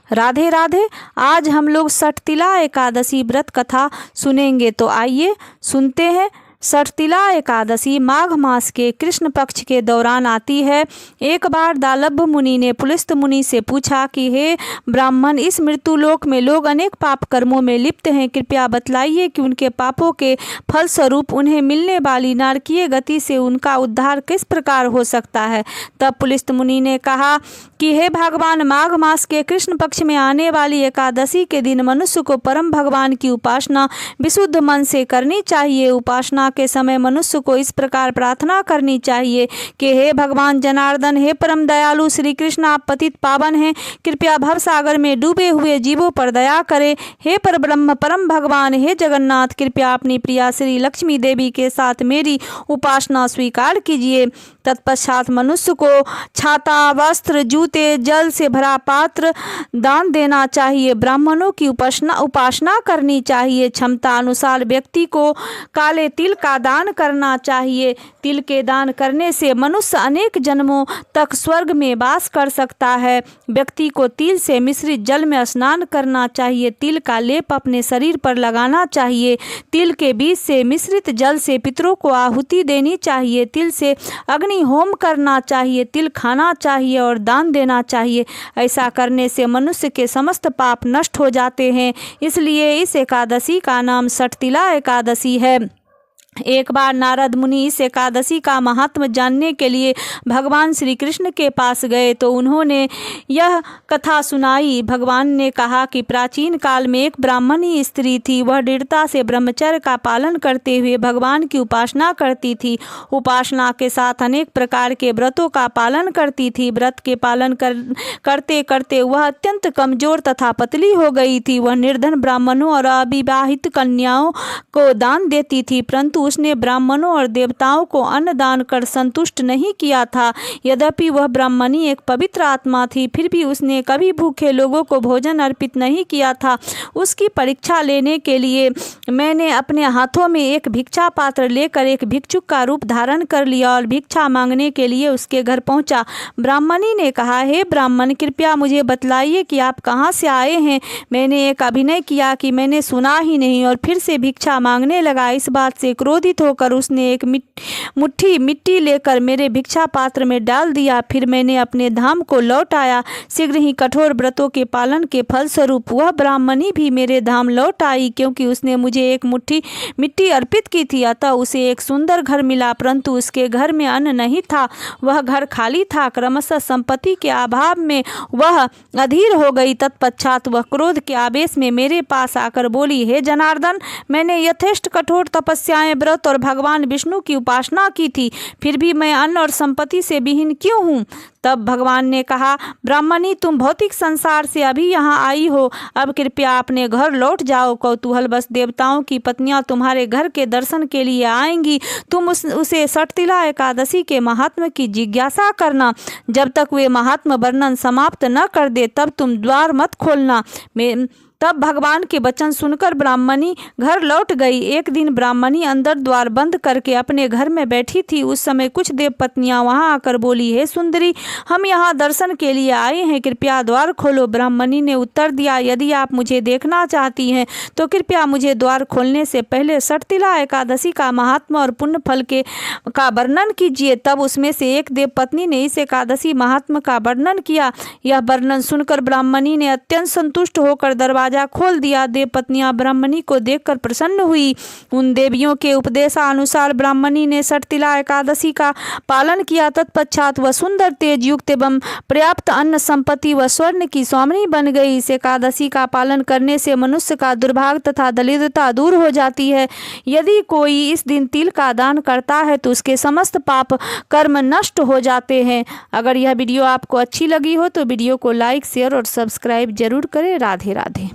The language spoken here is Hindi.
राधे राधे। आज हम लोग सठतिला एकादशी व्रत कथा सुनेंगे, तो आइए सुनते हैं। सठतिला एकादशी माघ मास के कृष्ण पक्ष के दौरान आती है। एक बार दालभ मुनि ने पुलस्त मुनि से पूछा कि हे ब्राह्मण, इस मृत्युलोक में लोग अनेक पाप कर्मों में लिप्त हैं। कृपया बतलाइए कि उनके पापों के फलस्वरूप उन्हें मिलने वाली नारकीय गति से उनका उद्धार किस प्रकार हो सकता है। तब पुलस्त मुनि ने कहा कि हे भगवान, माघ मास के कृष्ण पक्ष में आने वाली एकादशी के दिन मनुष्य को परम भगवान की उपासना विशुद्ध मन से करनी चाहिए। उपासना के समय मनुष्य को इस प्रकार प्रार्थना करनी चाहिए कि हे भगवान जनार्दन, हे परम दयालु श्री कृष्ण, आप पतित पावन हैं, कृपया भव सागर में डूबे हुए जीवों पर दया करें। हे परब्रह्म परम भगवान, हे जगन्नाथ, कृपया अपनी प्रिया श्री लक्ष्मी देवी के साथ मेरी उपासना स्वीकार कीजिए। तत्पश्चात मनुष्य को छाता, वस्त्र, जूते, जल से भरा पात्र दान देना चाहिए। ब्राह्मणों की उपासना करनी चाहिए। क्षमता अनुसार व्यक्ति को काले तिल का दान करना चाहिए। तिल के दान करने से मनुष्य अनेक जन्मों तक स्वर्ग में वास कर सकता है। व्यक्ति को तिल से मिश्रित जल में स्नान करना चाहिए। तिल का लेप अपने शरीर पर लगाना चाहिए। तिल के बीज से मिश्रित जल से पितरों को आहुति देनी चाहिए। तिल से अग्नि होम करना चाहिए। तिल खाना चाहिए और दान देना चाहिए। ऐसा करने से मनुष्य के समस्त पाप नष्ट हो जाते हैं। इसलिए इस एकादशी का नाम सठतिला एकादशी है। एक बार नारद मुनि इस एकादशी का महात्म जानने के लिए भगवान श्री कृष्ण के पास गए तो उन्होंने यह कथा सुनाई। भगवान ने कहा कि प्राचीन काल में एक ब्राह्मणी स्त्री थी। वह दृढ़ता से ब्रह्मचर्य का पालन करते हुए भगवान की उपासना करती थी। उपासना के साथ अनेक प्रकार के व्रतों का पालन करती थी। व्रत के पालन करते करते वह अत्यंत कमजोर तथा पतली हो गई थी। वह निर्धन ब्राह्मणों और अविवाहित कन्याओं को दान देती थी, परंतु उसने ब्राह्मणों और देवताओं को अन्न दान कर संतुष्ट नहीं किया था। यद्यपि वह ब्राह्मणी एक पवित्र आत्मा थी, फिर भी उसने कभी भूखे लोगों को भोजन अर्पित नहीं किया था। उसकी परीक्षा लेने के लिए मैंने अपने हाथों में एक भिक्षा पात्र लेकर एक भिक्षुक का रूप धारण कर लिया और भिक्षा मांगने के लिए उसके घर पहुंचा। ब्राह्मणी ने कहा, हे ब्राह्मण, कृपया मुझे बतलाइए कि आप कहाँ से आए हैं। मैंने एक अभिनय किया कि मैंने सुना ही नहीं और फिर से भिक्षा मांगने लगा। इस बात से क्रोधित होकर उसने एक मुट्ठी मिट्टी लेकर मेरे भिक्षा पात्र में डाल दिया। फिर मैंने अपने धाम को लौट आया। शीघ्र ही कठोर व्रतों के पालन के फलस्वरूप वह ब्राह्मणी भी मेरे धाम लौट आई, क्योंकि उसने मुझे एक मुट्ठी मिट्टी अर्पित की थी। अतः उसे एक सुंदर घर मिला, परंतु उसके घर में अन्न नहीं था। वह घर खाली था। क्रमशः संपत्ति के अभाव में वह अधीर हो गई। तत्पश्चात वह क्रोध के आवेश में मेरे पास आकर बोली, हे जनार्दन, मैंने यथेष्ट कठोर तपस्याएं, व्रत और भगवान विष्णु की उपासना की थी, फिर भी मैं अन्न और संपत्ति से विहीन क्यों हूँ। तब भगवान ने कहा, ब्राह्मणी, तुम भौतिक संसार से अभी यहाँ आई हो। अब कृपया अपने घर लौट जाओ। कौतूहलवश देवताओं की पत्नियां तुम्हारे घर के दर्शन के लिए आएंगी। तुम उसे सठतिला एकादशी के महात्म की जिज्ञासा करना। जब तक वे महात्म वर्णन समाप्त न कर दे तब तुम द्वार मत खोलना। तब भगवान के वचन सुनकर ब्राह्मणी घर लौट गई। एक दिन ब्राह्मणी अंदर द्वार बंद करके अपने घर में बैठी थी। उस समय कुछ देव पत्नियां वहां आकर बोली, हे सुंदरी, हम यहाँ दर्शन के लिए आए हैं, कृपया द्वार खोलो। ब्राह्मणी ने उत्तर दिया, यदि आप मुझे देखना चाहती हैं तो कृपया मुझे द्वार खोलने से पहले सठतिला एकादशी का महात्मा और पुण्य फल का वर्णन कीजिए। तब उसमें से एक देव पत्नी ने इस एकादशी महात्मा का वर्णन किया। यह वर्णन सुनकर ब्राह्मणी ने अत्यंत संतुष्ट होकर दरवाजा खोल दिया। देव पत्नियां ब्राह्मणी को देखकर प्रसन्न हुई। उन देवियों के उपदेशानुसार ब्राह्मणी ने सठतिला एकादशी का पालन किया। तत्पश्चात वह सुंदर, तेज युक्त एवं पर्याप्त अन्न संपत्ति व स्वर्ण की स्वामिनी बन गई। इस एकादशी का पालन करने से मनुष्य का दुर्भाग्य तथा दरिद्रता दूर हो जाती है। यदि कोई इस दिन तिल का दान करता है तो उसके समस्त पाप कर्म नष्ट हो जाते हैं। अगर यह वीडियो आपको अच्छी लगी हो तो वीडियो को लाइक, शेयर और सब्सक्राइब जरूर करें। राधे राधे।